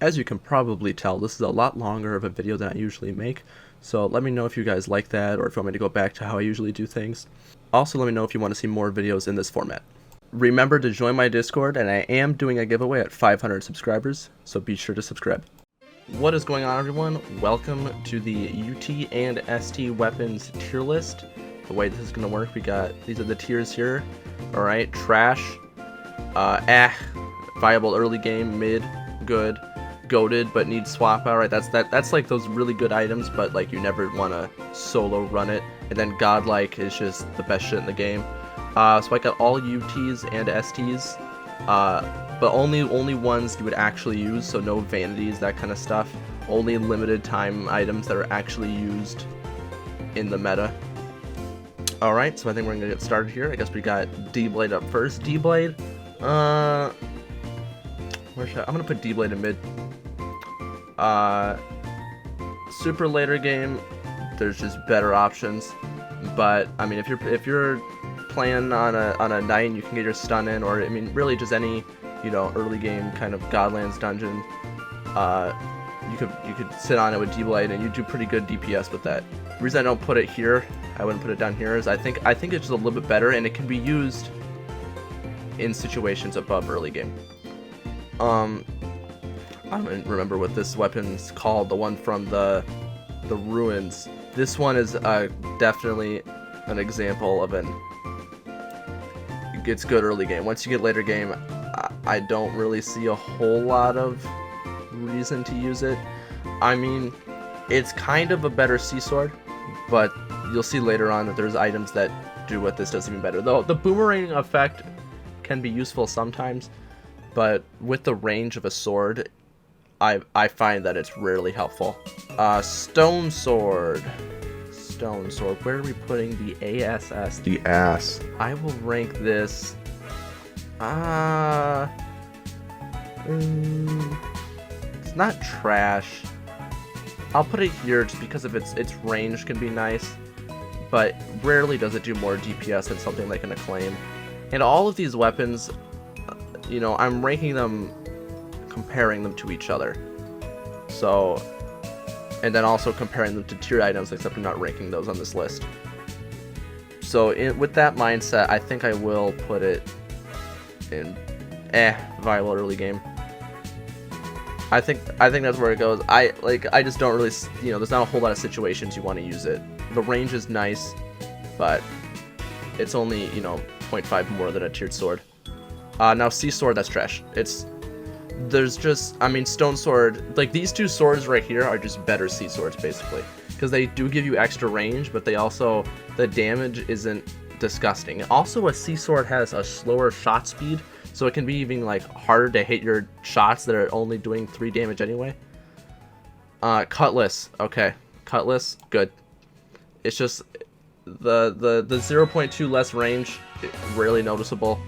As you can probably tell, this is a lot longer of a video than I usually make, so let me know if you guys like that or if you want me to go back to how I usually do things. Also, let me know if you want to see more videos in this format. Remember to join my Discord, and I am doing a giveaway at 500 subscribers, so be sure to subscribe. What is going on, everyone? Welcome to the UT and ST weapons tier list. The way this is going to work, these are the tiers here. Alright, trash, viable early game, mid, good, goated but needs swap out, right? That's like those really good items, but like you never want to solo run it. And then godlike is just the best shit in the game. So I got all UTs and STs, but only ones you would actually use, so no vanities, that kind of stuff. Only limited time items that are actually used in the meta. Alright, so I think we're gonna get started here. I guess we got D-Blade up first. D-Blade, where should I'm gonna put D-Blade in mid. Super later game, there's just better options. But I mean, if you're playing on a night and you can get your stun in, or I mean, really just any early game kind of Godlands dungeon, you could sit on it with D-Blade and you do pretty good DPS with that. The reason I don't put it here, I wouldn't put it down here, is I think it's just a little bit better and it can be used in situations above early game. I don't remember what this weapon's called, the one from the ruins. This one is definitely an example of it's good early game. Once you get later game, I don't really see a whole lot of reason to use it. I mean, it's kind of a better sea sword, but you'll see later on that there's items that do what this does even better. Though the boomerang effect can be useful sometimes, but with the range of a sword, I find that it's rarely helpful. Stone sword. Stone sword. Where are we putting the ASS? The ass. I will rank this. It's not trash. I'll put it here just because of its range can be nice, but rarely does it do more DPS than something like an Acclaim. And all of these weapons, I'm ranking them, comparing them to each other. So, and then also comparing them to tier items, except I'm not ranking those on this list. So with that mindset, I think I will put it in viable early game. I think that's where it goes. I just don't really, there's not a whole lot of situations you want to use it. The range is nice, but it's only, 0.5 more than a tiered sword. Now sea sword, that's trash. Stone sword, like these two swords right here are just better sea swords basically, because they do give you extra range, but the damage isn't disgusting. Also, a sea sword has a slower shot speed, so it can be even like harder to hit your shots that are only doing 3 damage anyway. Cutlass, okay, cutlass, good. It's just the 0.2 less range, rarely noticeable.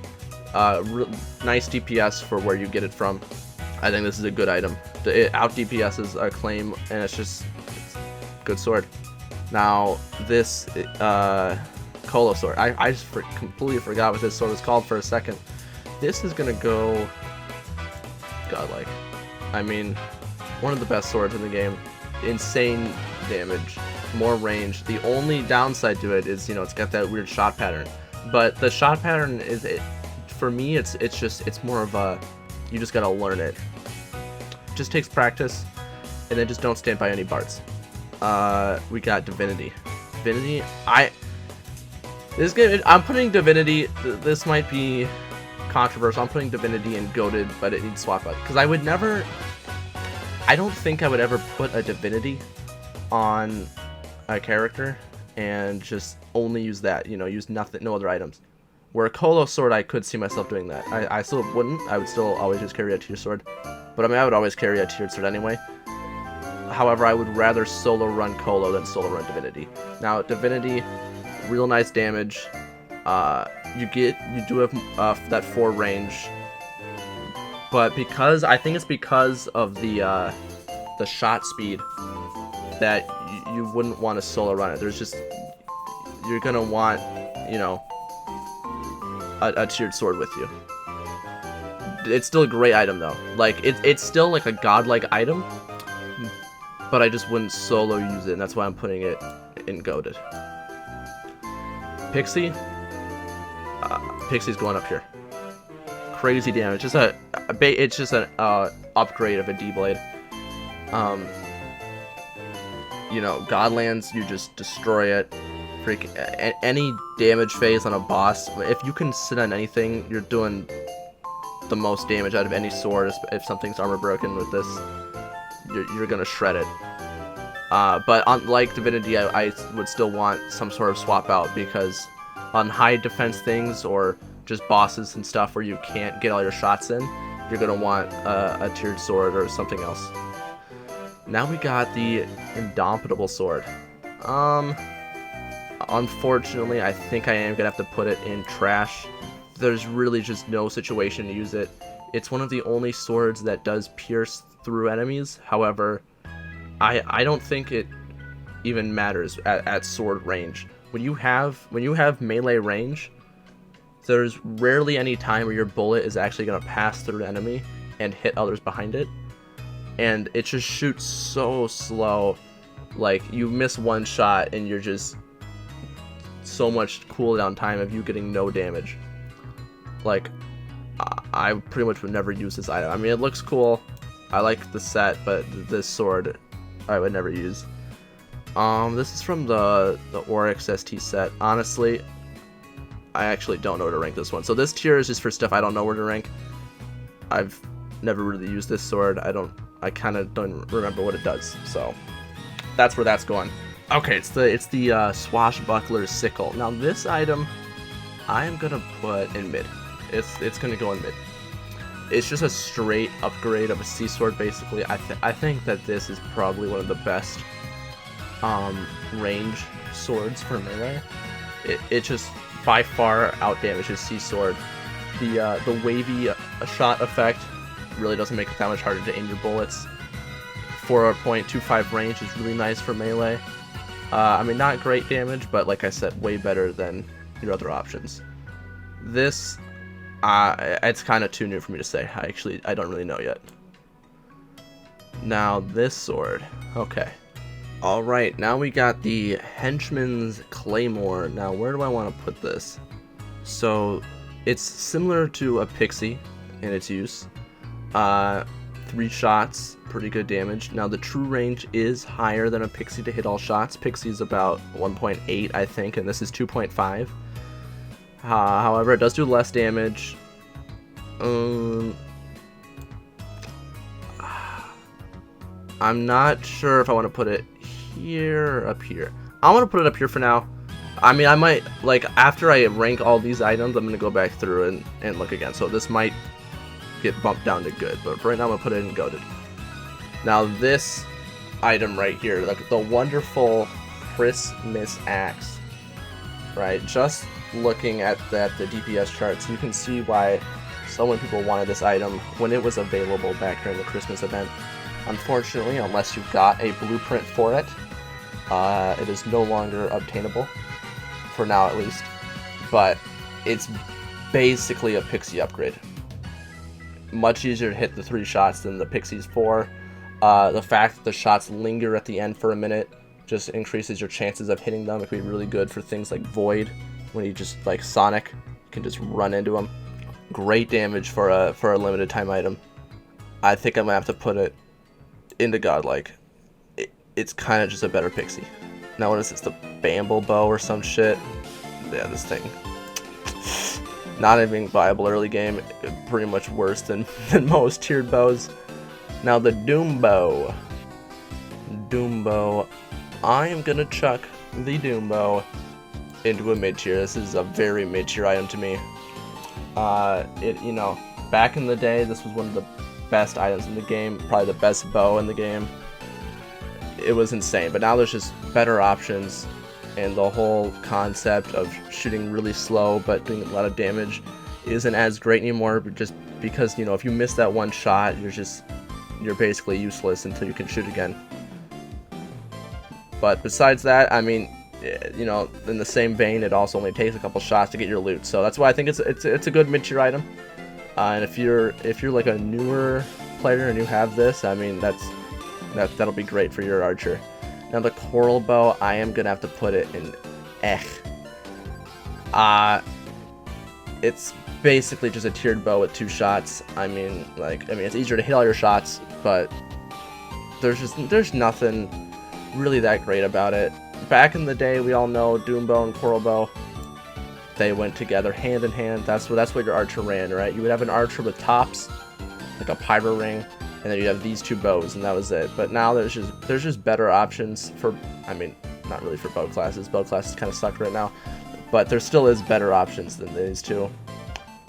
Nice DPS for where you get it from. I think this is a good item. It out DPS's Acclaim, and it's good sword. Now this Colo sword, I just completely forgot what this sword was called for a second. This is gonna go godlike. I mean, one of the best swords in the game. Insane damage, more range. The only downside to it is it's got that weird shot pattern. But the shot pattern for me, it's more of a, you just gotta learn it. Just takes practice, and then just don't stand by any bards. We got Divinity. Divinity, this game, I'm putting Divinity, this might be controversial, I'm putting Divinity in goated, but it needs swap out. Because I don't think I would ever put a Divinity on a character and just only use that, use nothing, no other items. Where a Colo sword, I could see myself doing that. I still wouldn't. I would still always just carry a tier sword. But I mean, I would always carry a tiered sword anyway. However, I would rather solo run Colo than solo run Divinity. Now, Divinity, real nice damage. You do have that 4 range. But I think it's because of the shot speed that you wouldn't want to solo run it. You're gonna want, a tiered sword with you. It's still a great item though. Like it's still like a godlike item, but I just wouldn't solo use it, and that's why I'm putting it in goated. Pixie. Pixie's going up here. Crazy damage. It's just an upgrade of a D-Blade. You know, Godlands, you just destroy it. Any damage phase on a boss, if you can sit on anything, you're doing the most damage out of any sword. If something's armor broken with this, you're gonna shred it. But unlike Divinity, I would still want some sort of swap out, because on high defense things or just bosses and stuff where you can't get all your shots in, you're gonna want a tiered sword or something else. Now we got the Indomitable Sword. Unfortunately, I think I am gonna have to put it in trash. There's really just no situation to use it. It's one of the only swords that does pierce through enemies. However, I don't think it even matters at sword range. When you have melee range, there's rarely any time where your bullet is actually gonna pass through the enemy and hit others behind it. And it just shoots so slow. Like, you miss one shot and you're just so much cooldown time of you getting no damage. Like, I pretty much would never use this item. I mean, it looks cool. I like the set, but this sword I would never use. This is from the Oryx ST set. Honestly, I actually don't know where to rank this one. So this tier is just for stuff I don't know where to rank. I've never really used this sword. I kind of don't remember what it does. So that's where that's going. Okay, it's the Swashbuckler Sickle. Now this item, I am gonna put in mid. It's gonna go in mid. It's just a straight upgrade of a sea sword, basically. I think that this is probably one of the best range swords for melee. It just by far outdamages sea sword. The wavy shot effect really doesn't make it that much harder to aim your bullets. 4.25 range is really nice for melee. I mean, not great damage, but like I said, way better than your other options. This, it's kind of too new for me to say. I don't really know yet. Now this sword, okay. Alright, now we got the Henchman's Claymore. Now where do I want to put this? So, it's similar to a Pixie in its use. 3 shots, pretty good damage. Now the true range is higher than a Pixie to hit all shots. Pixie's about 1.8, I think, and this is 2.5. However, it does do less damage. I'm not sure if I want to put it here or up here. I want to put it up here for now. I mean, I might, like, after I rank all these items, I'm going to go back through and look again. So this might get bumped down to good, but for right now I'm going to put it in goated. Now this item right here, the wonderful Christmas Axe, right? Just looking at the DPS charts, you can see why so many people wanted this item when it was available back during the Christmas event. Unfortunately, unless you got a blueprint for it, it is no longer obtainable, for now at least. But it's basically a Pixie upgrade. Much easier to hit the 3 shots than the Pixie's 4. The fact that the shots linger at the end for a minute just increases your chances of hitting them. It could be really good for things like Void, when you just, like Sonic, you can just run into them. Great damage for a limited time item. I think I'm gonna have to put it into Godlike. It's kind of just a better Pixie. Now what is this, the Bamble Bow or some shit? Yeah, this thing. Not even viable early game, pretty much worse than most tiered bows. Now the Doom Bow. Doom Bow. I am gonna chuck the Doom Bow into a mid tier. This is a very mid tier item to me. You know, back in the day, this was one of the best items in the game, probably the best bow in the game. It was insane, but now there's just better options, and the whole concept of shooting really slow but doing a lot of damage isn't as great anymore, just because, you know, if you miss that one shot, you're basically useless until you can shoot again. But besides that, I mean, you know, in the same vein, it also only takes a couple shots to get your loot, so that's why I think it's a good mid-tier item. And if you're like a newer player and you have this, I mean that'll be great for your archer. Now the coral bow, I am gonna have to put it in it's basically just a tiered bow with 2 shots. I mean it's easier to hit all your shots, but there's nothing really that great about it. Back in the day, we all know Doom bow and coral bow, they went together hand in hand. That's what your archer ran, right? You would have an archer with tops, like a pyro ring, and then you have these 2 bows, and that was it. But now there's just better options for, I mean, not really for bow classes. Bow classes kind of suck right now, but there still is better options than these 2.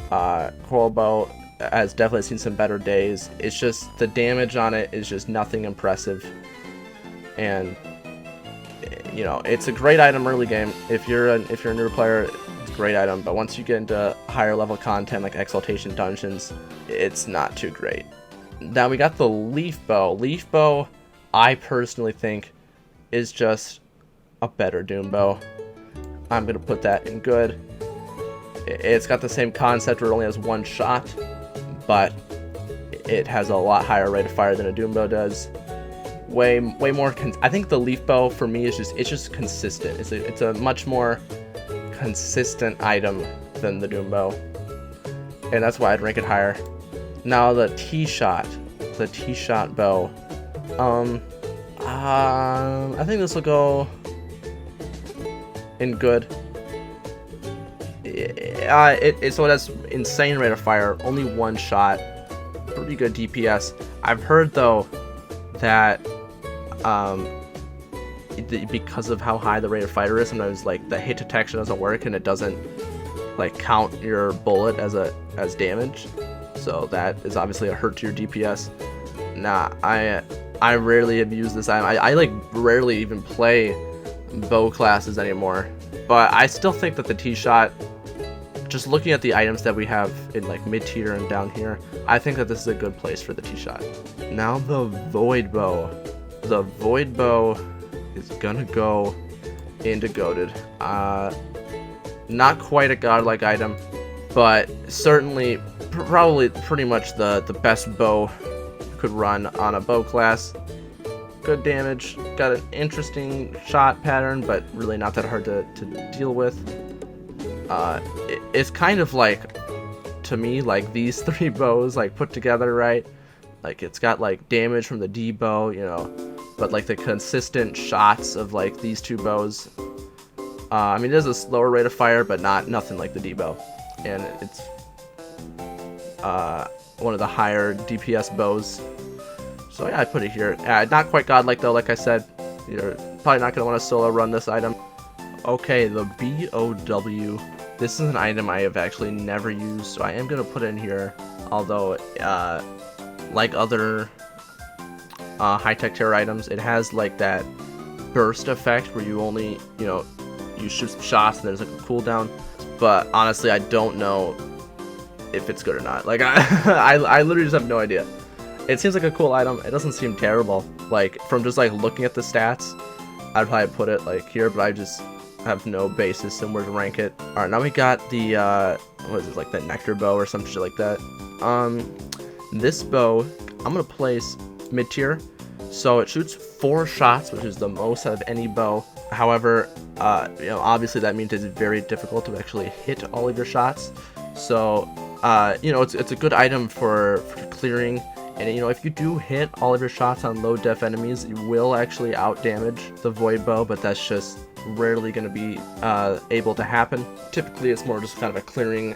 Coral bow has definitely seen some better days. It's just the damage on it is just nothing impressive, and you know, it's a great item early game. If you're a newer player, it's a great item, but once you get into higher level content like Exaltation Dungeons, it's not too great. Now we got the leaf bow. Leaf bow, I personally think, is just a better Doom bow. I'm gonna put that in good. It's got the same concept where it only has 1 shot, but it has a lot higher rate of fire than a Doom bow does. Way more. I think the leaf bow for me is just consistent. It's a much more consistent item than the Doom bow, and that's why I'd rank it higher. Now the T-shot bow. I think this will go in good. So it has insane rate of fire, only 1 shot, pretty good DPS. I've heard though that because of how high the rate of fire is, sometimes like the hit detection doesn't work and it doesn't like count your bullet as damage. So that is obviously a hurt to your DPS. Nah, I rarely have used this item. I like rarely even play bow classes anymore. But I still think that the T-shot, just looking at the items that we have in like mid-tier and down here, I think that this is a good place for the T-shot. Now the void bow. The void bow is gonna go into goated. Not quite a godlike item, but certainly probably pretty much the best bow you could run on a bow class. Good damage, got an interesting shot pattern, but really not that hard to deal with. It's kind of like, to me, like these 3 bows like put together, right? Like it's got like damage from the D bow, you know, but like the consistent shots of like these 2 bows. I mean, there's a slower rate of fire, but nothing like the D bow, and it's one of the higher DPS bows. So yeah, I put it here. Not quite godlike though, like I said. You're probably not gonna want to solo run this item. Okay, the BOW. This is an item I have actually never used, so I am gonna put it in here. Although, like other high-tech terror items, it has like that burst effect where you only, you shoot some shots and there's like a cooldown. But honestly, I don't know if it's good or not. Like I literally just have no idea. It seems like a cool item. It doesn't seem terrible. Like from just like looking at the stats, I'd probably put it like here, but I just have no basis in where to rank it. All right, now we got the what is it, like the nectar bow or some shit like that. This bow I'm gonna place mid tier, so it shoots 4 shots, which is the most out of any bow. However, obviously that means it's very difficult to actually hit all of your shots. So it's a good item for clearing. And if you do hit all of your shots on low def enemies, you will actually out damage the void bow, but that's just rarely going to be able to happen. Typically it's more just kind of a clearing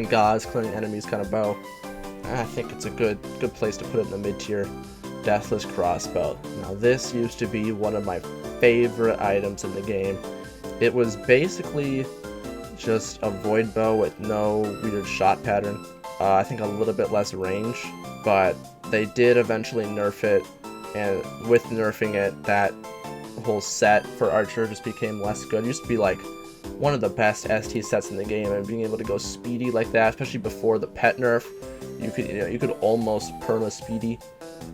gauze, clearing enemies kind of bow. I think it's a good place to put it in the mid tier. Deathless crossbow. Now this used to be one of my favorite items in the game. It was basically just a void bow with no weird shot pattern. I think a little bit less range, but they did eventually nerf it, and with nerfing it, that whole set for Archer just became less good. It used to be like one of the best ST sets in the game, and being able to go speedy like that, especially before the pet nerf, you could almost perma speedy.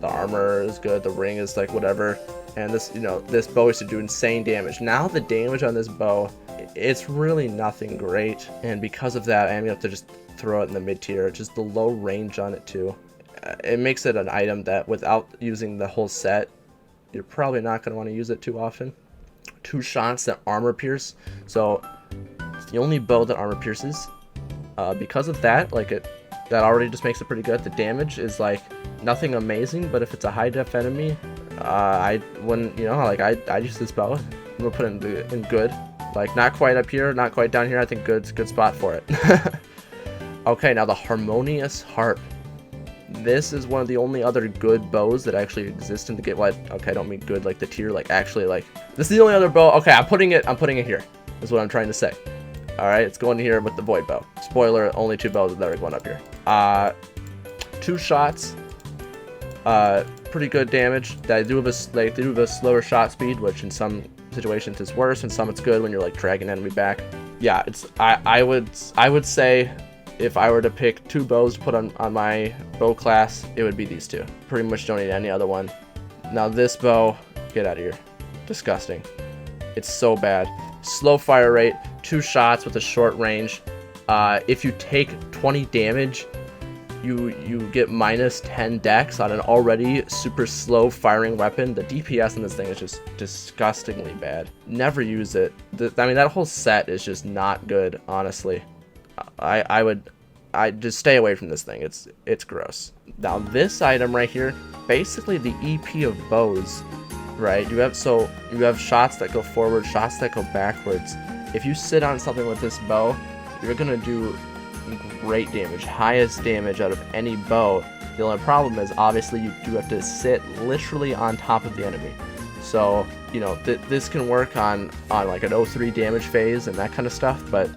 The armor is good, the ring is like whatever, and this bow used to do insane damage. Now the damage on this bow it's really nothing great, and because of that, I'm gonna have to just throw it in the mid tier. Just the low range on it too. It makes it an item that without using the whole set, you're probably not gonna want to use it too often. 2 shots that armor pierce, so it's the only bow that armor pierces. Because of that, like that already just makes it pretty good. The damage is like nothing amazing, but if it's a high def enemy, I wouldn't, you know, like I use this bow. I'm gonna put it in good. Like not quite up here, not quite down here. I think good's a good spot for it. Okay, now the Harmonious Harp. This is one of the only other good bows that actually exist in the game. What? Okay, I don't mean good like the tier. Like actually, like this is the only other bow. Okay, I'm putting it here. Is what I'm trying to say. All right, it's going here with the Void Bow. Spoiler: only 2 bows that are going up here. 2 shots. Pretty good damage. They do have a slower shot speed, which in some situations is worse, and some it's good when you're like dragging enemy back. Yeah, it's I would say if I were to pick 2 bows to put on my bow class, it would be these 2. Pretty much don't need any other one. Now this bow, get out of here. Disgusting. It's so bad. Slow fire rate, 2 shots with a short range. If you take 20 damage, you get minus 10 dex on an already super slow firing weapon. The DPS in this thing is just disgustingly bad. Never use it. I mean, that whole set is just not good, honestly. I just stay away from this thing. It's gross. Now this item right here, basically the EP of bows, right? You have shots that go forward, shots that go backwards. If you sit on something with this bow, you're gonna do great damage, highest damage out of any bow. The only problem is obviously you do have to sit literally on top of the enemy. So you know this can work on like an 0-3 damage phase and that kind of stuff, but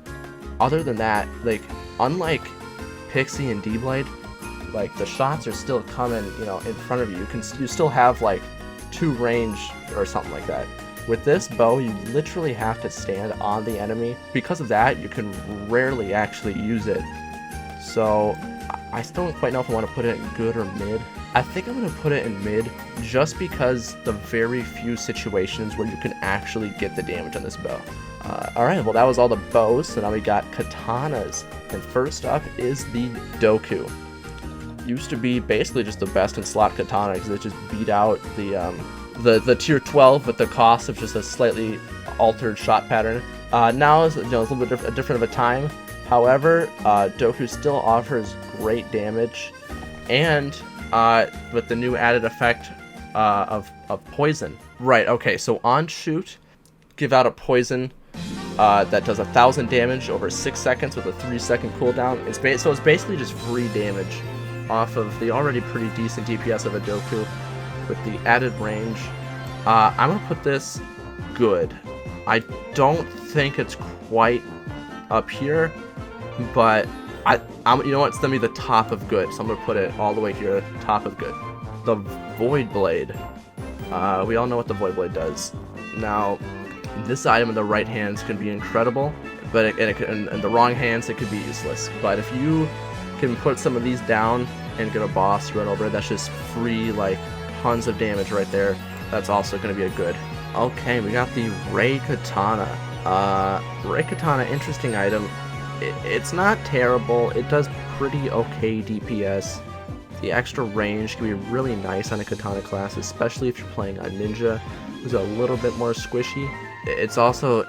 other than that, like unlike Pixie and D-Blade, like the shots are still coming, you know, in front of you. You still have like 2 range or something like that. With this bow, you literally have to stand on the enemy. Because of that, you can rarely actually use it. So I still don't quite know if I want to put it in good or mid. I think I'm going to put it in mid just because the very few situations where you can actually get the damage on this bow. Alright, well that was all the bows, so now we got katanas. And first up is the Doku. Used to be basically just the best in slot katana because it just beat out the tier 12 with the cost of just a slightly altered shot pattern. Now is, you know, it's a little bit different of a time. However, Doku still offers great damage, and with the new added effect of poison. Right. Okay. So on shoot, give out a poison that does 1,000 damage over 6 seconds with a 3-second cooldown. So it's basically just free damage off of the already pretty decent DPS of a Doku with the added range. I'm gonna put this good. I don't think it's quite up here, but you know what? It's gonna be the top of good, so I'm gonna put it all the way here, top of good. The Void Blade. We all know what the Void Blade does. Now, this item in the right hands can be incredible, but in the wrong hands it could be useless. But if you can put some of these down and get a boss run over, that's just free, like tons of damage right there. That's also going to be a good. Okay, we got the Ray Katana. Ray Katana, interesting item. It's not terrible. It does pretty okay DPS. The extra range can be really nice on a Katana class, especially if you're playing a ninja who's a little bit more squishy. It's also,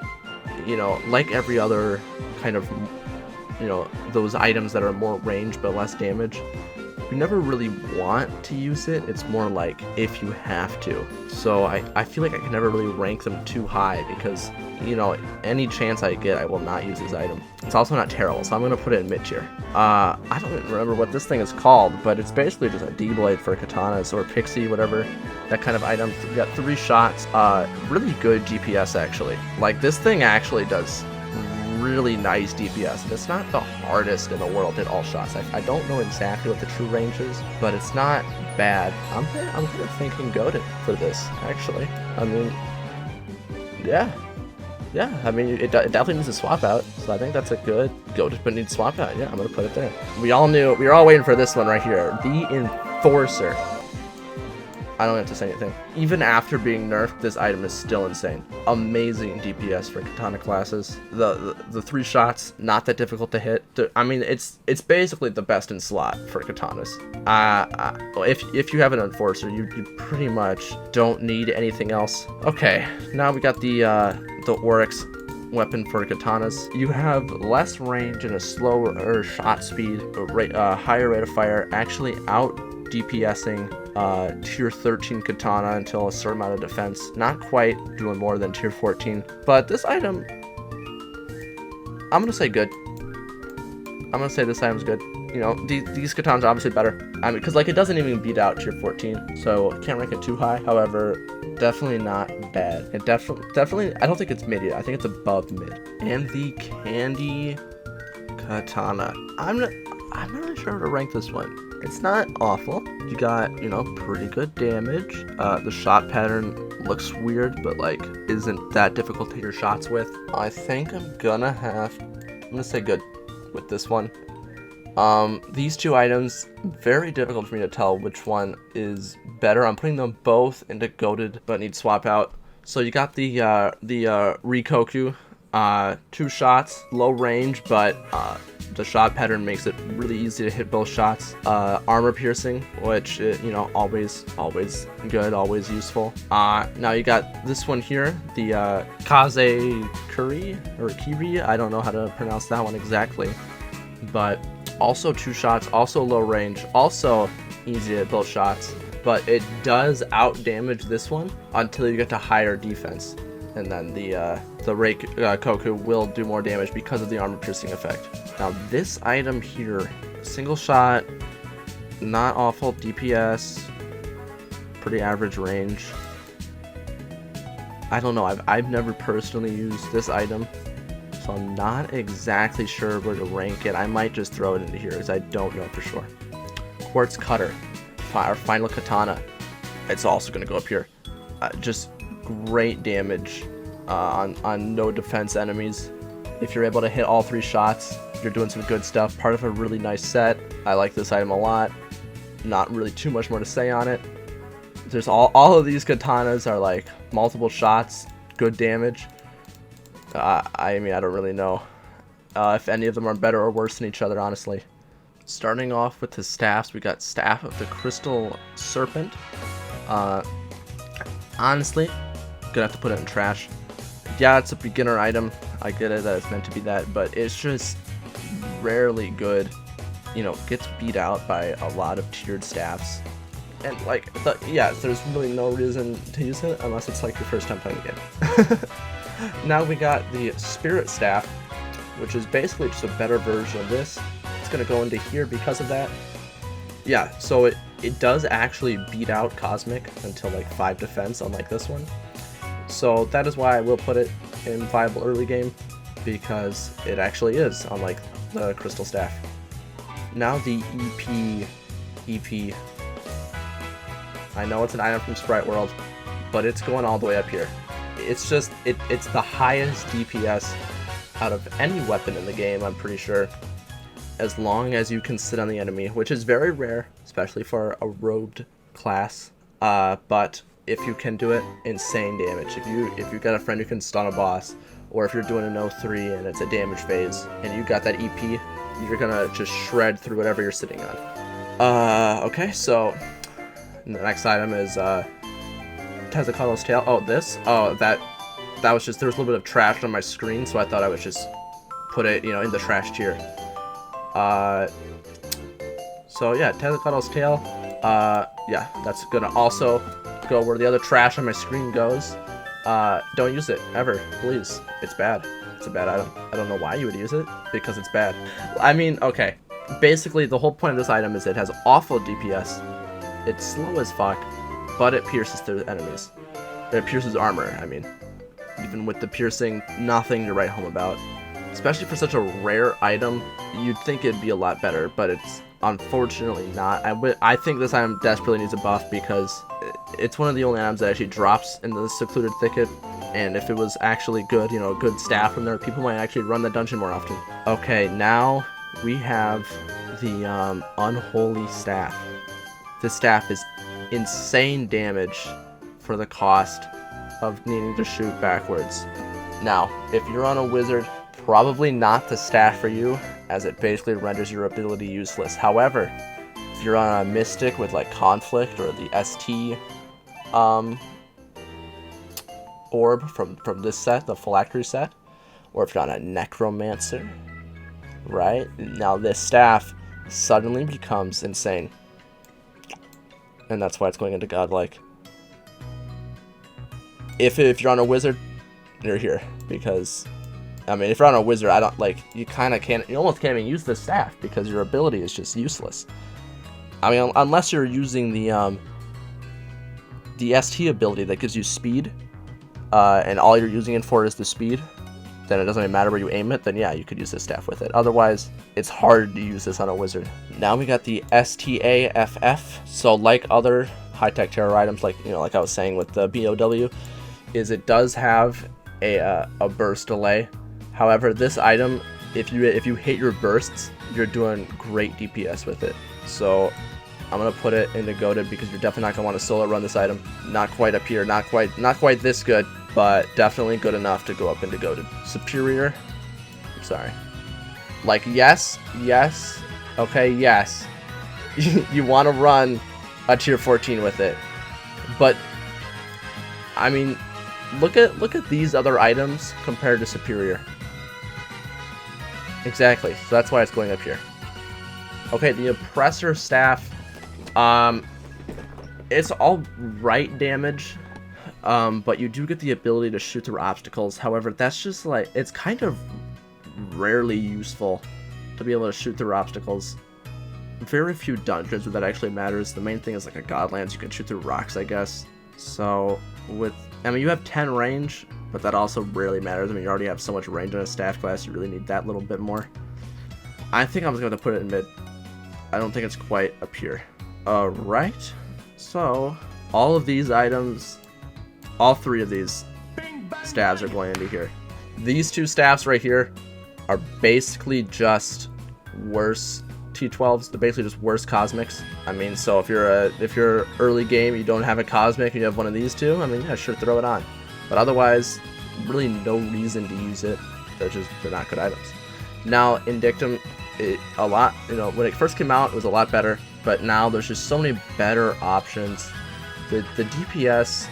you know, like every other kind of, you know, those items that are more range but less damage, you never really want to use it. It's more like if you have to. So I feel like I can never really rank them too high because, you know, any chance I get, I will not use this item. It's also not terrible, so I'm going to put it in mid tier. I don't even remember what this thing is called, but it's basically just a D-Blade for katanas or Pixie, whatever, that kind of item. We got 3 shots. Really good DPS, actually. Like, this thing actually does really nice DPS, and it's not the hardest in the world to hit all shots. I don't know exactly what the true range is, but it's not bad. I'm kind of thinking go for this, actually. I mean, yeah, I mean, it definitely needs a swap out, so I think that's a good go, but needs swap out. Yeah, I'm gonna put it there. We were all waiting for this one right here, the Enforcer. I don't have to say anything. Even after being nerfed, this item is still insane. Amazing DPS for katana classes. The 3 shots, not that difficult to hit. I mean, it's basically the best in slot for katanas. If you have an enforcer, you pretty much don't need anything else. Okay, now we got the Oryx weapon for katanas. You have less range and a slower shot speed, higher rate of fire, actually out DPSing tier 13 katana until a certain amount of defense. Not quite doing more than tier 14, but this item, I'm gonna say good. I'm gonna say this item's good. You know, these katanas are obviously better. I mean, because like it doesn't even beat out tier 14, so can't rank it too high. However, definitely not bad. It definitely, I don't think it's mid yet. I think it's above mid. And the candy katana. I'm not really sure how to rank this one. It's not awful. You got, you know, pretty good damage. The shot pattern looks weird, but like isn't that difficult to hit your shots with. I think I'm gonna say good with this one. These 2 items, very difficult for me to tell which one is better. I'm putting them both into goated, but need swap out. So you got the Rikoku, 2 shots, low range, but the shot pattern makes it really easy to hit both shots. Armor piercing, which you know, always good, always useful. Now you got this one here, the Kaze Kuri or Kiri. I don't know how to pronounce that one exactly, but also 2 shots, also low range, also easy to hit both shots. But it does out damage this one until you get to higher defense, and then the Koku will do more damage because of the armor piercing effect. Now this item here, single shot, not awful DPS, pretty average range. I don't know, I've never personally used this item, so I'm not exactly sure where to rank it. I might just throw it into here because I don't know for sure. Quartz Cutter, our final katana, it's also going to go up here. Just great damage on no defense enemies. If you're able to hit all 3 shots, you're doing some good stuff. Part of a really nice set. I like this item a lot. Not really too much more to say on it. There's all of these katanas are like multiple shots, good damage. I mean, I don't really know if any of them are better or worse than each other, honestly. Starting off with the staffs, we got Staff of the Crystal Serpent. Honestly, gonna have to put it in trash. Yeah, it's a beginner item. I get it that it's meant to be that, but it's just rarely good. You know, gets beat out by a lot of tiered staffs. And like, yeah, there's really no reason to use it unless it's like your first time playing the game. Now we got the Spirit Staff, which is basically just a better version of this. It's gonna go into here because of that. Yeah, so it does actually beat out Cosmic until like 5 defense, unlike this one. So that is why I will put it in viable early game, because it actually is, unlike the Crystal Staff. Now the EP. I know it's an item from Sprite World, but it's going all the way up here. It's just, it's the highest DPS out of any weapon in the game, I'm pretty sure, as long as you can sit on the enemy, which is very rare, especially for a robed class. But if you can do it, insane damage. If you got a friend who can stun a boss, or if you're doing an 0-3 and it's a damage phase, and you got that EP, you're gonna just shred through whatever you're sitting on. Okay, so the next item is Tezukado's Tail. Oh, this? Oh, that was just, there was a little bit of trash on my screen, so I thought I would just put it, you know, in the trash tier. So yeah, Tezukado's Tail. Yeah, that's gonna also go where the other trash on my screen goes. Don't use it, ever, please. It's bad. It's a bad item. I don't know why you would use it, because it's bad. I mean, okay. Basically, the whole point of this item is it has awful DPS. It's slow as fuck, but it pierces through enemies. It pierces armor, I mean. Even with the piercing, nothing to write home about. Especially for such a rare item, you'd think it'd be a lot better, but it's unfortunately not. I think this item desperately needs a buff because it's one of the only items that actually drops in the secluded thicket, and if it was actually good, you know, a good staff from there, people might actually run the dungeon more often. Okay, now we have the Unholy Staff. This staff is insane damage for the cost of needing to shoot backwards. Now, if you're on a wizard, probably not the staff for you, as it basically renders your ability useless. However, if you're on a mystic with like conflict or the ST orb from this set, the phylactery set, or if you're on a necromancer, right? Now this staff suddenly becomes insane. And that's why it's going into godlike. If you're on a wizard, you're here. Because, I mean, if you're on a wizard, I don't, like, you kind of can't, you almost can't even use this staff because your ability is just useless. I mean, unless you're using the ST ability that gives you speed, and all you're using it for is the speed, then it doesn't even matter where you aim it, then yeah, you could use this staff with it. Otherwise, it's hard to use this on a wizard. Now we got the STAFF. So like other high-tech terror items, like, you know, like I was saying with the BOW, is it does have a burst delay. However, this item, if you hit your bursts, you're doing great DPS with it. So I'm gonna put it into goated because you're definitely not gonna want to solo run this item. Not quite up here, not quite this good, but definitely good enough to go up into goated. Superior, I'm sorry. Like yes, okay, yes. You want to run a tier 14 with it, but I mean, look at these other items compared to superior. Exactly, so that's why it's going up here. Okay, the oppressor staff, it's all right damage, but you do get the ability to shoot through obstacles. However, that's just like, it's kind of rarely useful to be able to shoot through obstacles. Very few dungeons where that actually matters. The main thing is like a Godlands, you can shoot through rocks, I guess. So with, I mean, you have 10 range, but that also rarely matters. I mean, you already have so much range in a staff class, you really need that little bit more. I think I'm just going to put it in mid. I don't think it's quite up here. Alright, so all of these items, all three of these staves are going into here. These two staffs right here are basically just worse T12s. They're basically just worse cosmics. I mean, so if you're early game, you don't have a cosmic, and you have one of these two, I mean, yeah, sure, throw it on. But otherwise, really no reason to use it. They're not good items. Now, Indictum, a lot, you know, when it first came out, it was a lot better, but now there's just so many better options. The DPS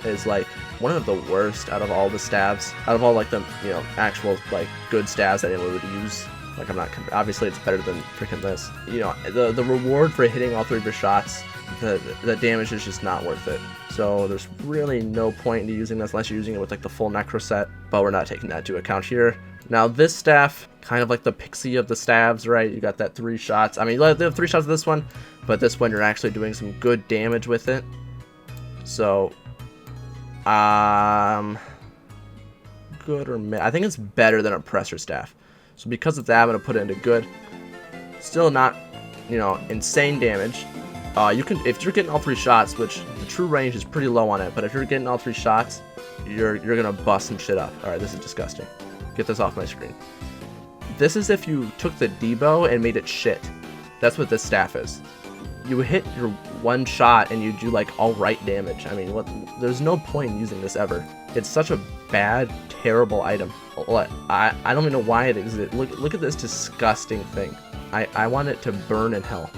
is like one of the worst out of all the stabs, out of all like the, you know, actual like good stabs that anyone would use. Like, I'm not, obviously it's better than freaking this. You know, the reward for hitting all three of your shots, the damage is just not worth it. So there's really no point in using this unless you're using it with like the full necro set, but we're not taking that into account here. Now this staff, kind of like the Pixie of the stabs, right? You got that 3 shots. I mean, you have 3 shots of this one, but this one you're actually doing some good damage with it. So, good or mid? I think it's better than Oppressor staff. So because of that, I'm gonna put it into good. Still not, you know, insane damage. You can, if you're getting all 3 shots, which the true range is pretty low on it, but if you're getting all 3 shots, you're gonna bust some shit up. All right, this is disgusting. Get this off my screen. This is if you took the Debo and made it shit. That's what this staff is. You hit your 1 shot and you do like alright damage. I mean, what? There's no point in using this ever. It's such a bad, terrible item. I don't even know why it exists. Look at this disgusting thing. I want it to burn in hell.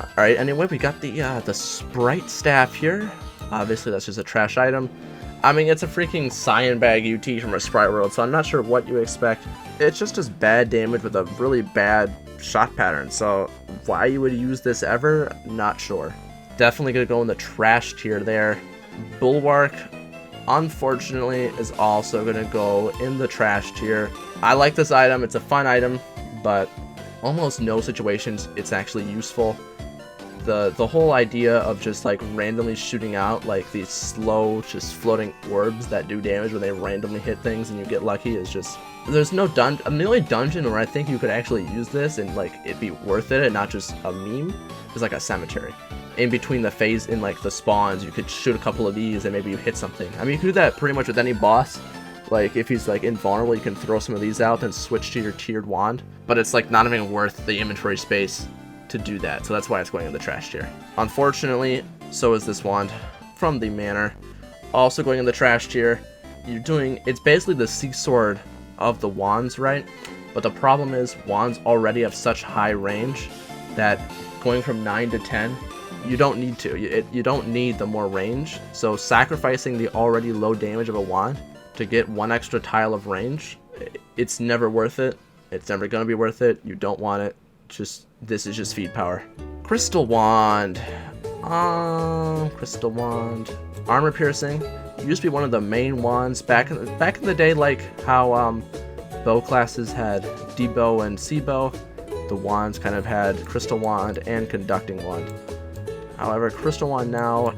All right. Anyway, we got the Sprite staff here. Obviously, that's just a trash item. I mean, it's a freaking Cyan Bag UT from a Sprite World, so I'm not sure what you expect. It's just bad damage with a really bad shot pattern, so why you would use this ever, not sure. Definitely gonna go in the trash tier there. Bulwark, unfortunately, is also gonna go in the trash tier. I like this item, it's a fun item, but almost no situations it's actually useful. The whole idea of just like randomly shooting out like these slow, just floating orbs that do damage when they randomly hit things and you get lucky is just, there's no dungeon. I mean, the only dungeon where I think you could actually use this and like it'd be worth it and not just a meme is like a cemetery. In between the phase, in like the spawns, you could shoot a couple of these and maybe you hit something. I mean, you could do that pretty much with any boss. Like if he's like invulnerable, you can throw some of these out and switch to your tiered wand, but it's like not even worth the inventory space to do that, so that's why it's going in the trash tier. Unfortunately, So is this wand from the manor. Also going in the trash tier, it's basically the sea sword of the wands, right? But the problem is wands already have such high range that going from 9 to 10, you don't need to. You don't need the more range. So sacrificing the already low damage of a wand to get one extra tile of range, it's never worth it. It's never going to be worth it. You don't want it. This is just feed power. Crystal wand. Crystal wand. Armor piercing. Used to be one of the main wands back in the day, like how bow classes had D-bow and C-bow. The wands kind of had crystal wand and conducting wand. However, crystal wand now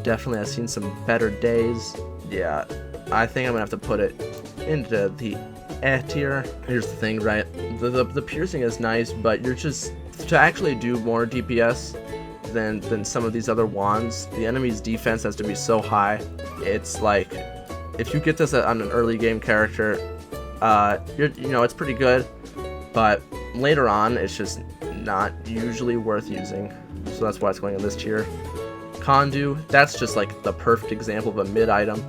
definitely has seen some better days. Yeah, I think I'm gonna have to put it into the tier. Here's the thing, right? The piercing is nice, but you're just to actually do more DPS than some of these other wands. The enemy's defense has to be so high. It's like if you get this on an early game character, it's pretty good, but later on it's just not usually worth using. So that's why it's going in this tier. Condu, that's just like the perfect example of a mid item.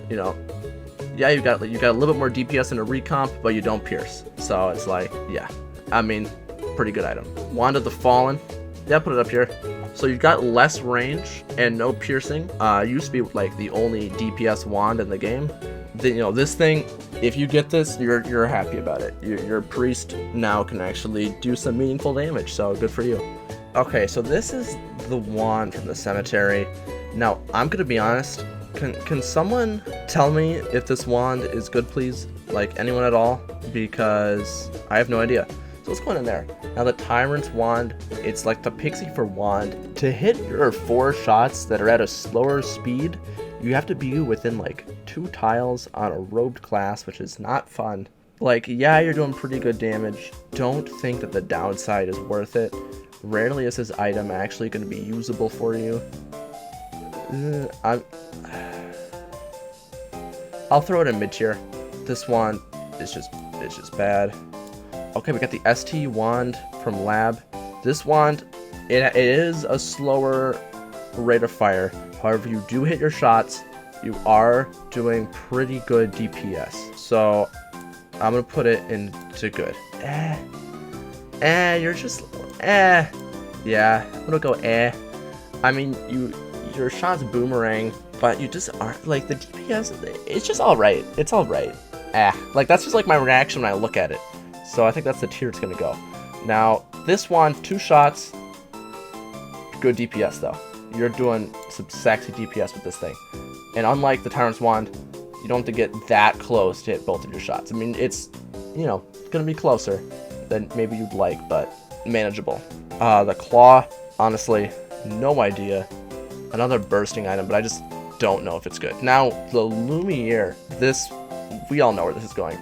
Yeah, you got a little bit more DPS in a recomp, but you don't pierce. So it's like, yeah, I mean, pretty good item. Wand of the Fallen, yeah, put it up here. So you've got less range and no piercing. Used to be like the only DPS wand in the game. This thing, if you get this, you're happy about it. Your priest now can actually do some meaningful damage, so good for you. Okay, so this is the wand from the cemetery. Now, I'm gonna be honest, can someone tell me if this wand is good, please? Like, anyone at all? Because I have no idea. So let's go in there. Now the Tyrant's wand, it's like the Pixie for wand. To hit your 4 shots that are at a slower speed, you have to be within like 2 tiles on a robed class, which is not fun. Like, yeah, you're doing pretty good damage. Don't think that the downside is worth it. Rarely is this item actually going to be usable for you. I'll throw it in mid tier. This wand is just bad. Okay, we got the ST wand from Lab. This wand, it is a slower rate of fire. However, you do hit your shots. You are doing pretty good DPS. So I'm gonna put it into good. You're just Yeah, I'm gonna go I mean, your shots boomerang, but you just aren't like the DPS. It's just all right. It's all right. Like that's just like my reaction when I look at it. So I think that's the tier it's gonna go. Now this wand, 2 shots, good DPS though. You're doing some sexy DPS with this thing. And unlike the Tyrant's wand, you don't have to get that close to hit both of your shots. I mean, it's gonna be closer than maybe you'd like, but manageable. The claw, honestly, no idea. Another bursting item, but I just don't know if it's good. Now the Lumiere, we all know where this is going.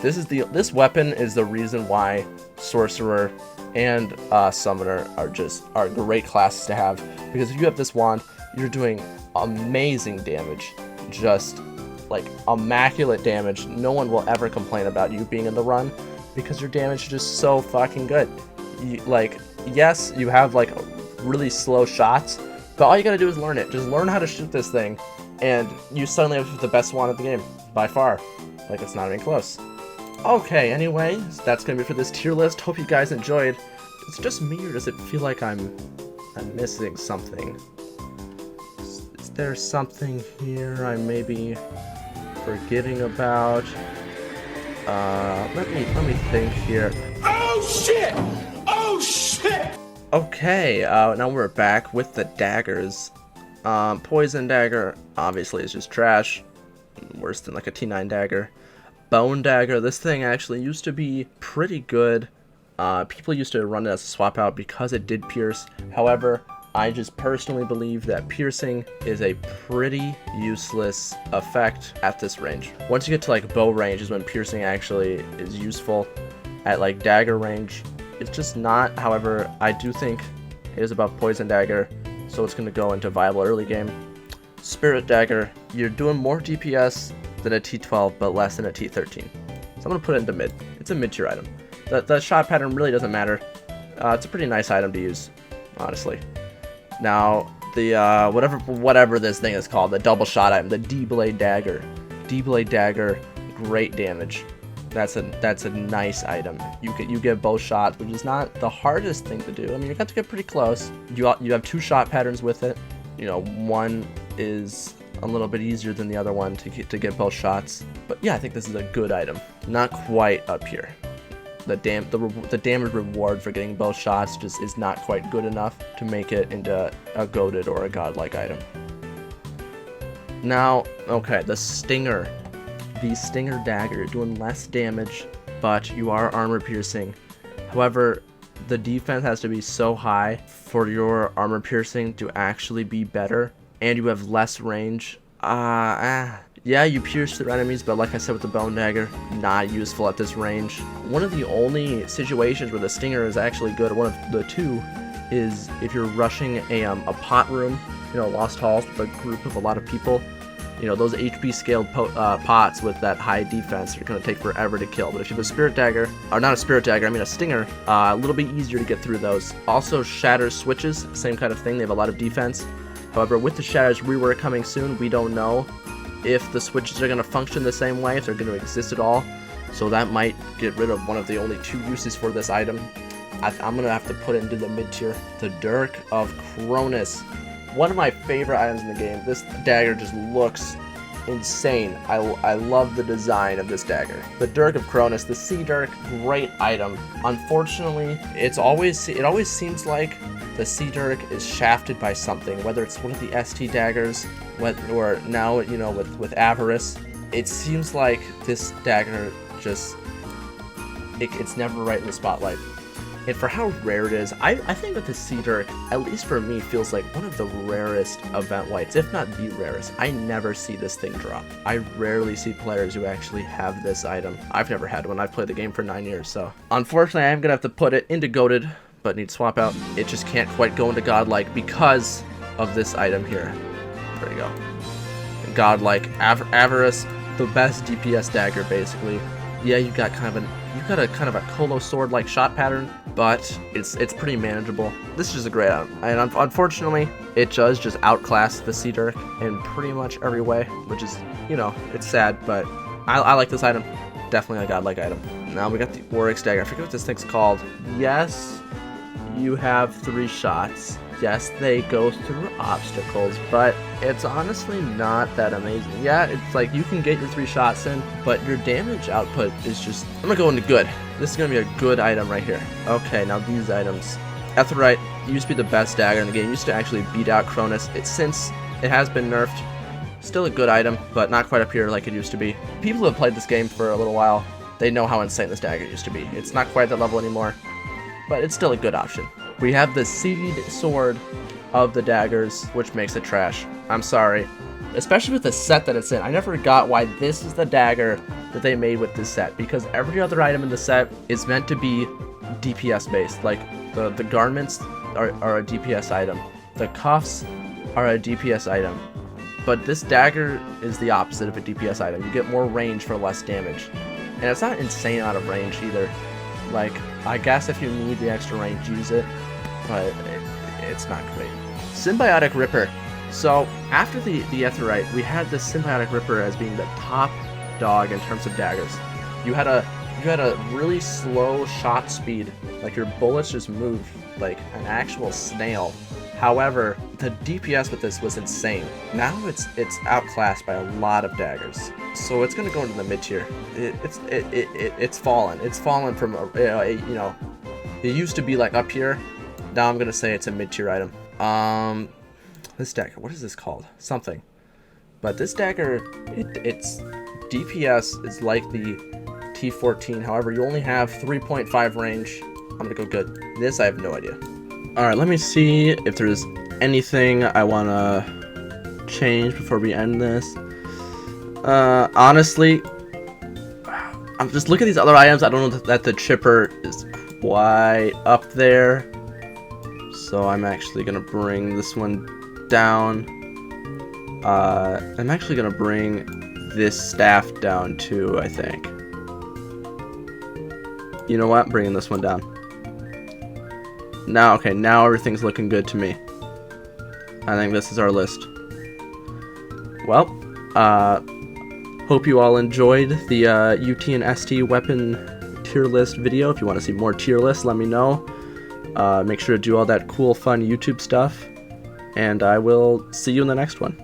This weapon is the reason why Sorcerer and Summoner are great classes to have, because if you have this wand, you're doing amazing damage, just like immaculate damage. No one will ever complain about you being in the run because your damage is just so fucking good. Yes, you have like really slow shots, but all you gotta do is learn it. Just learn how to shoot this thing, and you suddenly have the best wand of the game by far. Like, it's not even close. Okay, anyway, that's gonna be for this tier list. Hope you guys enjoyed. Is it just me, or does it feel like I'm missing something? Is there something here I may be forgetting about? Let me think here. Oh shit! Oh shit! Okay, now we're back with the daggers. Poison dagger obviously is just trash, worse than like a T9 dagger. Bone dagger, this thing actually used to be pretty good. People used to run it as a swap out because it did pierce. However, I just personally believe that piercing is a pretty useless effect at this range. Once you get to like bow range is when piercing actually is useful. At like dagger range, it's just not. However, I do think it is above poison dagger, so it's going to go into viable early game. Spirit dagger, you're doing more DPS than a T12, but less than a T13. So I'm going to put it into mid. It's a mid tier item. The shot pattern really doesn't matter. It's a pretty nice item to use, honestly. Now, the whatever this thing is called, the double shot item, the D-Blade Dagger. D-Blade Dagger, great damage. That's a nice item. You get both shots, which is not the hardest thing to do. I mean, you have to get pretty close. You have 2 shot patterns with it. You know, one is a little bit easier than the other one to get both shots. But yeah, I think this is a good item. Not quite up here. The damage reward for getting both shots just is not quite good enough to make it into a goated or a godlike item. Now, okay, the Stinger. The Stinger Dagger, you're doing less damage, but you are armor piercing. However, the defense has to be so high for your armor piercing to actually be better, and you have less range. Yeah, you pierce through enemies, but like I said with the Bone Dagger, not useful at this range. One of the only situations where the Stinger is actually good, or one of the two, is if you're rushing a pot room, you know, Lost Halls with a group of a lot of people. You know, those HP scaled pots with that high defense are going to take forever to kill. But if you have a Spirit Dagger, or not a Spirit Dagger, I mean a Stinger, a little bit easier to get through those. Also, Shatter Switches, same kind of thing, they have a lot of defense. However, with the Shatters rework coming soon, we don't know if the switches are going to function the same way, if they're going to exist at all. So that might get rid of one of the only 2 uses for this item. I'm going to have to put it into the mid tier. The Dirk of Cronus. One of my favorite items in the game. This dagger just looks insane. I love the design of this dagger. The Dirk of Cronus, the Sea Dirk, great item. Unfortunately, it always seems like the Sea Dirk is shafted by something, whether it's one of the ST daggers, or now, you know, with Avarice. It seems like this dagger just, it's never right in the spotlight. And for how rare it is, I think that the Sea Dirk, at least for me, feels like one of the rarest event whites, if not the rarest. I never see this thing drop. I rarely see players who actually have this item. I've never had one. I've played the game for 9 years, so. Unfortunately, I am going to have to put it into goated, but need to swap out. It just can't quite go into godlike because of this item here. There you go. Godlike, Avarice, the best DPS dagger, basically. Yeah, you got kind of a Colo sword like shot pattern, but it's pretty manageable. This is just a great item, and unfortunately, it does just outclass the Sea Dirk in pretty much every way, which is, you know, it's sad, but I like this item. Definitely a godlike item. Now we got the Oryx dagger. I forget what this thing's called. Yes, you have 3 shots. Yes, they go through obstacles, but it's honestly not that amazing. Yeah, it's like you can get your 3 shots in, but your damage output is just... I'm gonna go into good. This is gonna be a good item right here. Okay, now these items. Aetheryte used to be the best dagger in the game. Used to actually beat out Cronus. Since it has been nerfed, still a good item, but not quite up here like it used to be. People who have played this game for a little while, they know how insane this dagger used to be. It's not quite that level anymore, but it's still a good option. We have the Seed Sword of the daggers, which makes it trash. I'm sorry. Especially with the set that it's in. I never got why this is the dagger that they made with this set, because every other item in the set is meant to be DPS based. Like the garments are a DPS item. The cuffs are a DPS item. But this dagger is the opposite of a DPS item. You get more range for less damage. And it's not insane out of range either. Like, I guess if you need the extra range, use it, but it's not great. Symbiotic Ripper. So, after the Aetheryte, we had the Symbiotic Ripper as being the top dog in terms of daggers. You had a really slow shot speed, like your bullets just moved like an actual snail. However, the DPS with this was insane. Now it's outclassed by a lot of daggers. So it's gonna go into the mid tier. It's fallen. It's fallen from you know, it used to be like up here. Now I'm gonna say it's a mid tier item. This dagger, what is this called? Something. But this dagger, its DPS is like the T14. However, you only have 3.5 range. I'm gonna go good. This I have no idea. Alright, let me see if there's anything I want to change before we end this. Honestly, I'm just looking at these other items. I don't know that the chipper is quite up there. So I'm actually going to bring this one down. I'm actually going to bring this staff down too, I think. You know what? I'm bringing this one down. Now, okay, now everything's looking good to me. I think this is our list. Well, hope you all enjoyed the UT and ST weapon tier list video. If you want to see more tier lists, let me know. Make sure to do all that cool, fun YouTube stuff. And I will see you in the next one.